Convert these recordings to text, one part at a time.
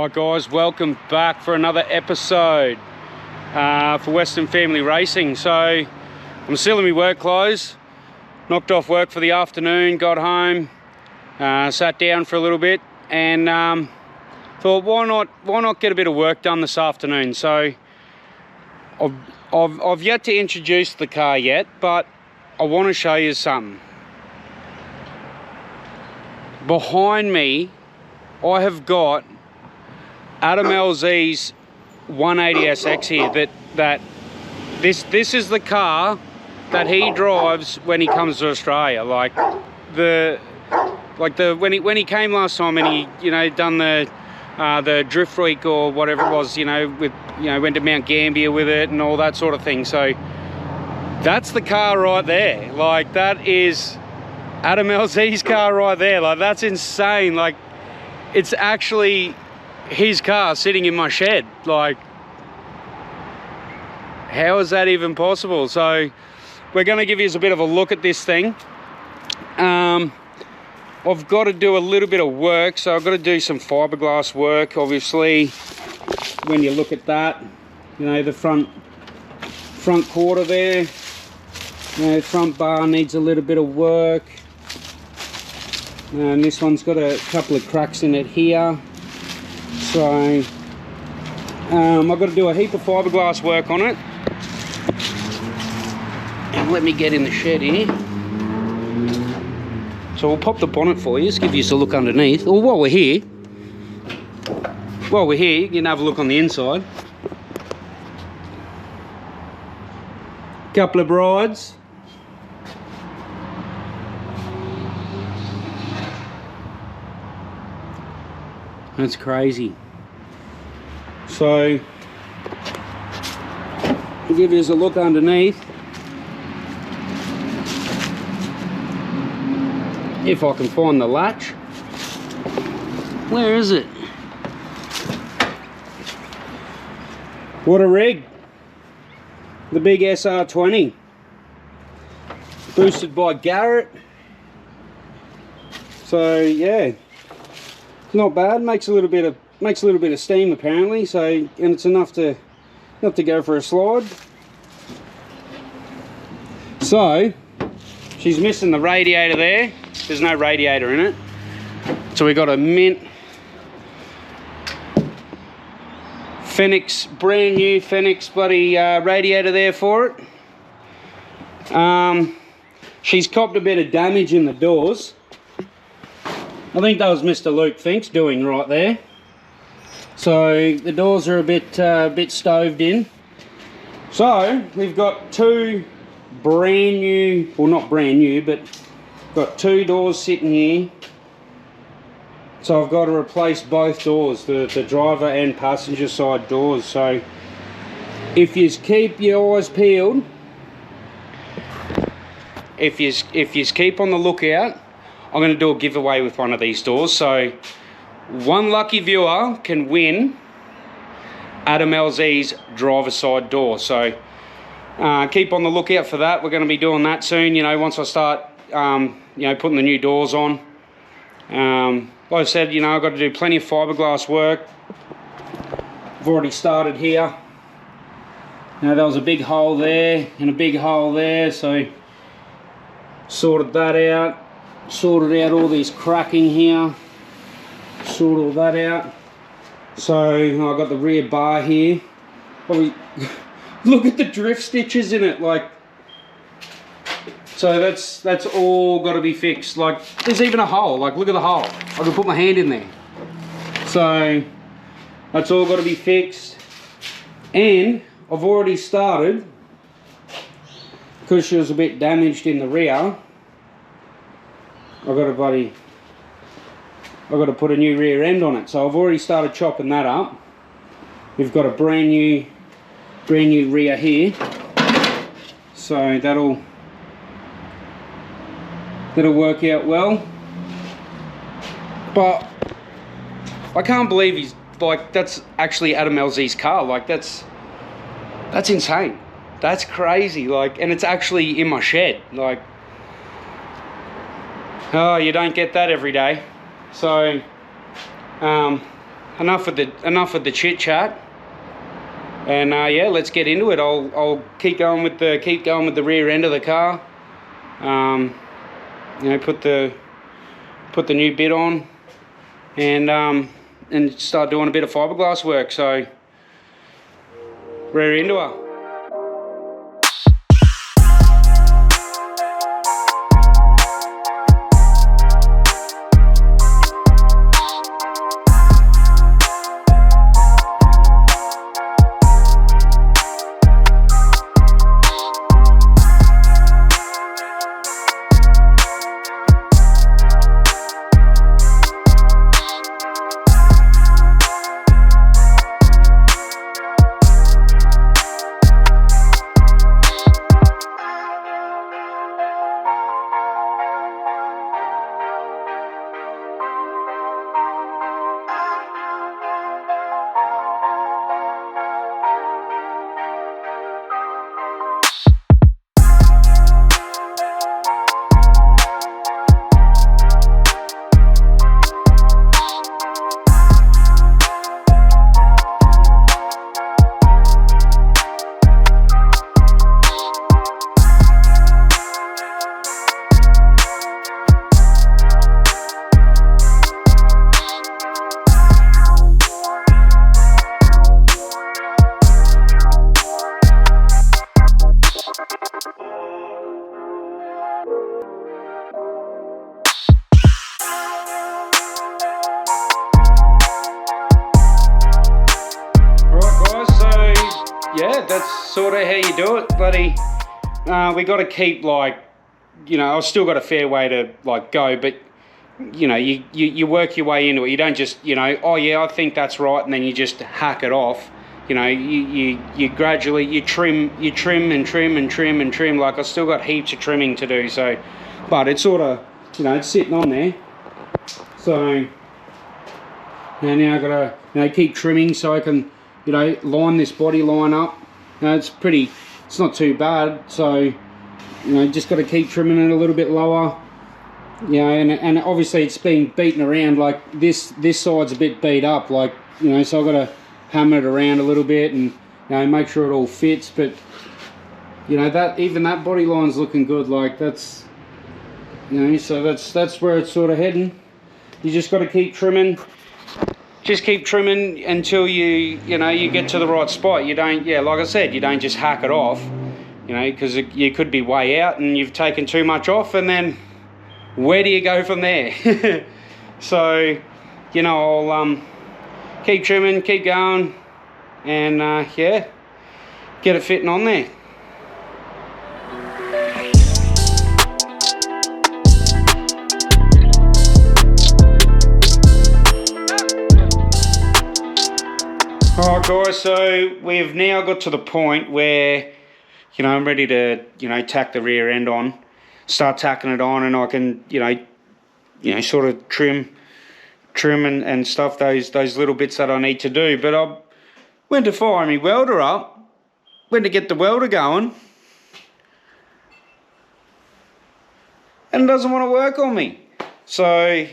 Alright guys, welcome back for another episode for Weston Family Racing. So I'm still in my work clothes, knocked off work for the afternoon, got home, sat down for a little bit and thought why not get a bit of work done this afternoon. So I've yet to introduce the car yet, but I want to show you something. Behind me I have got Adam LZ's 180SX here. This is the car that he drives when he comes to Australia. When he came last time and he done the drift week or whatever it was, went to Mount Gambier with it and all that sort of thing. So that's the car right there. Like, that is Adam LZ's car right there. Like, that's insane. Like, it's actually his car sitting in my shed. Like, how is that even possible? So we're going to give you a bit of a look at this thing. I've got to do a little bit of work, so I've got to do some fiberglass work. Obviously, when you look at that, the front quarter there, front bar needs a little bit of work. And this one's got a couple of cracks in it here. So I've got to do a heap of fiberglass work on it. And let me get in the shed here. So we'll pop the bonnet for you, just give you a look underneath. Or while we're here, you can have a look on the inside. Couple of brides. That's crazy. So I'll give you a look underneath. If I can find the latch. Where is it? What a rig. The big SR20. Boosted by Garrett. So yeah. Not bad. Makes a little bit of steam apparently. So, and it's enough to go for a slide. So she's missing the radiator there. There's no radiator in it. So we got a mint Fenix, brand new Fenix bloody radiator there for it. She's copped a bit of damage in the doors. I think that was Mr. Luke Finks doing right there. So the doors are a bit stoved in. So we've got two brand new, well not brand new, but got two doors sitting here. So I've got to replace both doors, the driver and passenger side doors. So if you keep your eyes peeled, if you keep on the lookout, I'm going to do a giveaway with one of these doors. So one lucky viewer can win Adam LZ's driver side door. So keep on the lookout for that. We're going to be doing that soon, once I start putting the new doors on. Like I said, I've got to do plenty of fiberglass work. I've already started here. There was a big hole there and a big hole there, so sorted that out. Sorted out all this cracking here. Sorted all that out. So I've got the rear bar here. Probably look at the drift stitches in it, like. So that's all got to be fixed. Like, there's even a hole. Like, look at the hole. I can put my hand in there. So that's all got to be fixed. And I've already started, because she was a bit damaged in the rear. I've got to put a new rear end on it. So I've already started chopping that up. We've got a brand new rear here. So that'll work out well. But I can't believe he's like, that's actually Adam LZ's car. Like, that's insane. That's crazy. Like, and it's actually in my shed. Like, oh, you don't get that every day. So enough of the chit chat. And yeah, let's get into it. I'll keep going with the rear end of the car. You know, put the new bit on, and start doing a bit of fiberglass work. So we're into her. Yeah, that's sort of how you do it, buddy. We got to keep, like, you know, I've still got a fair way to, like, go, but, you know, you work your way into it. You don't just, you know, oh yeah, I think that's right, and then you just hack it off. You know, you gradually, you trim and trim and trim and trim. Like, I've still got heaps of trimming to do, so, but it's sort of, you know, it's sitting on there. So, and now I've got to, you know, keep trimming so I can, you know, line this body line up. You know, it's not too bad. So, you know, just got to keep trimming it a little bit lower. You know, and obviously it's been beaten around, like this side's a bit beat up, like, you know, so I've got to hammer it around a little bit and, you know, make sure it all fits. But, you know, that even that body line's looking good. Like, that's, you know, so that's where it's sort of heading. You just got to keep trimming. Just keep trimming until you know, you get to the right spot. You don't, yeah, like I said, you don't just hack it off, you know, because you could be way out and you've taken too much off, and then where do you go from there? So, you know, I'll keep trimming, keep going, and yeah, get it fitting on there. Alright guys, so we've now got to the point where, you know, I'm ready to, you know, tack the rear end on, start tacking it on, and I can, you know, sort of trim and stuff, those little bits that I need to do. But I went to fire my welder up, went to get the welder going, and it doesn't want to work on me. So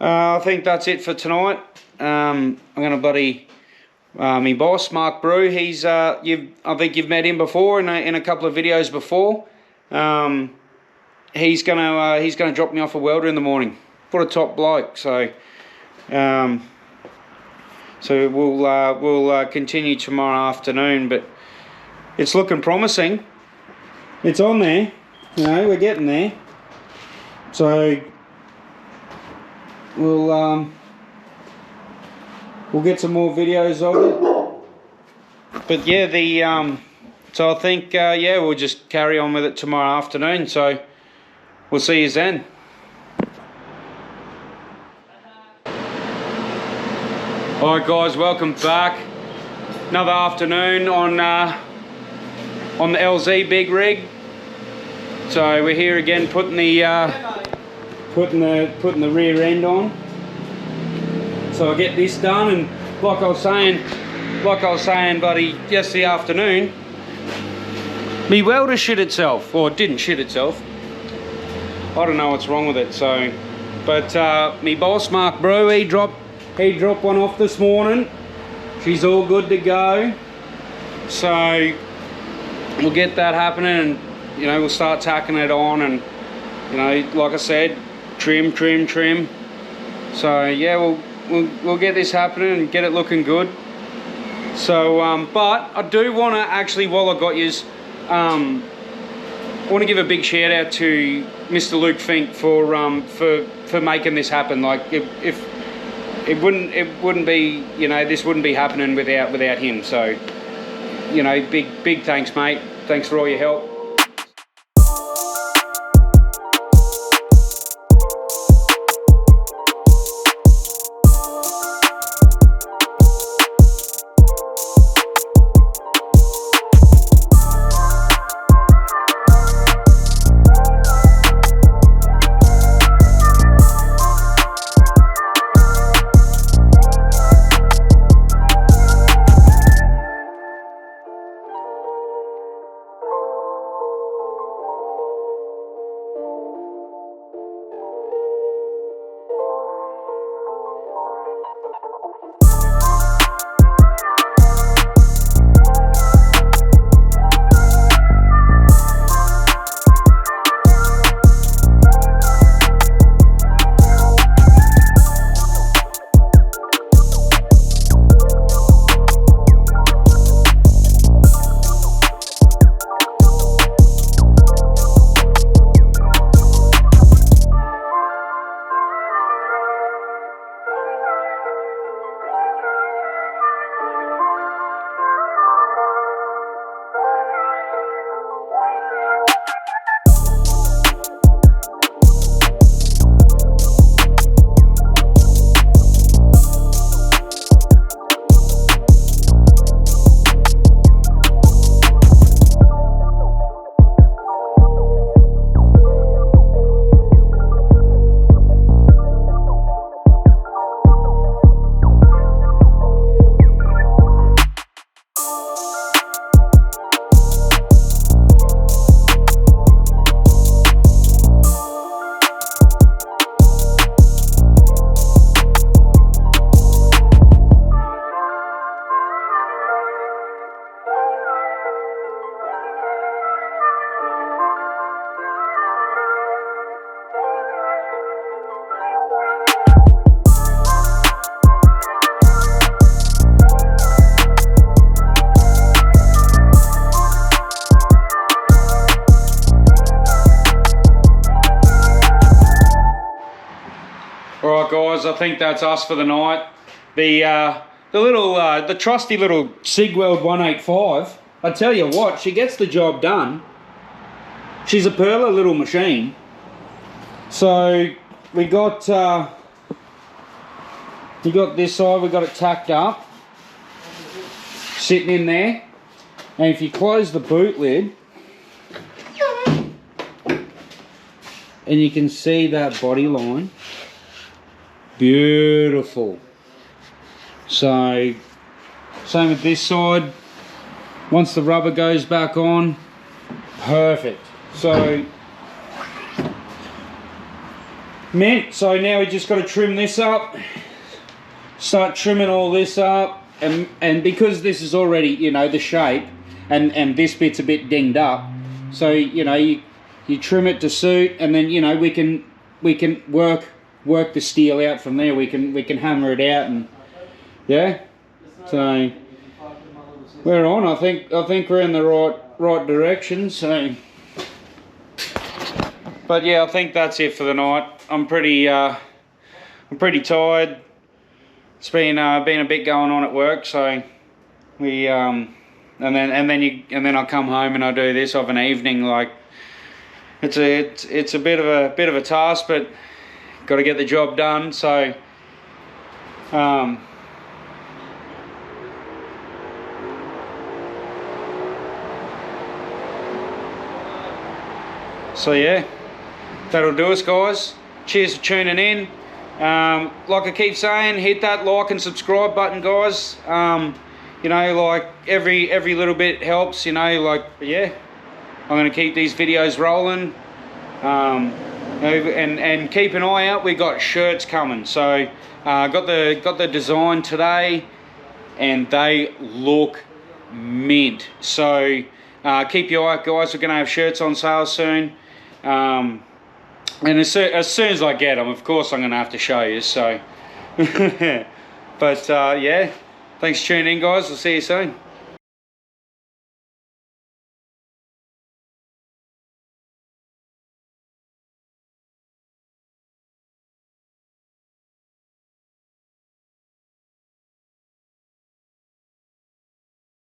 I think that's it for tonight. I'm gonna bloody my boss, Mark Brew, he's I think you've met him before in a couple of videos before. He's gonna drop me off a welder in the morning. What a top bloke. So so we'll continue tomorrow afternoon, but it's looking promising. It's on there, you know, we're getting there. So we'll get some more videos of it. But yeah, so I think yeah, we'll just carry on with it tomorrow afternoon. So we'll see you then. Alright guys, welcome back. Another afternoon on the LZ big rig. So we're here again putting the rear end on. So I get this done, and like I was saying, buddy, yesterday afternoon, me welder shit itself, or it didn't shit itself. I don't know what's wrong with it. So, but me boss Mark Brew, he dropped he dropped one off this morning. She's all good to go. So we'll get that happening, and you know, we'll start tacking it on, and you know, like I said, trim. So yeah, we'll get this happening and get it looking good. So but I do want to actually, while I got yous, I want to give a big shout out to Mr. Luke Fink for making this happen. Like if it wouldn't be, you know, this wouldn't be happening without him. So you know, big thanks, mate. Thanks for all your help. Alright guys, I think that's us for the night. The trusty little Sigweld 185, I tell you what, she gets the job done. She's a pearler little machine. So we got this side, we got it tacked up, sitting in there. And if you close the boot lid, and you can see that body line, beautiful. So same with this side. Once the rubber goes back on, perfect. So now we just got to trim this up, start trimming all this up, and because this is already, you know, the shape, and this bit's a bit dinged up, so you know, you trim it to suit, and then, you know, we can work the steel out from there. We can hammer it out, and yeah, so we're on. I think we're in the right direction. So, but yeah, I think that's it for the night. I'm pretty tired. It's been a bit going on at work, so we and then I come home and I do this of an evening. Like it's a bit of a task, but got to get the job done. So so yeah, that'll do us, guys. Cheers for tuning in. Like I keep saying, hit that like and subscribe button, guys. You know, like every little bit helps, you know, like, but yeah, I'm gonna keep these videos rolling. And keep an eye out. We got shirts coming. So got the design today, and they look mint. So keep your eye out, guys. We're gonna have shirts on sale soon. And as soon as I get them, of course, I'm gonna have to show you. So, but yeah, thanks for tuning in, guys. We'll see you soon.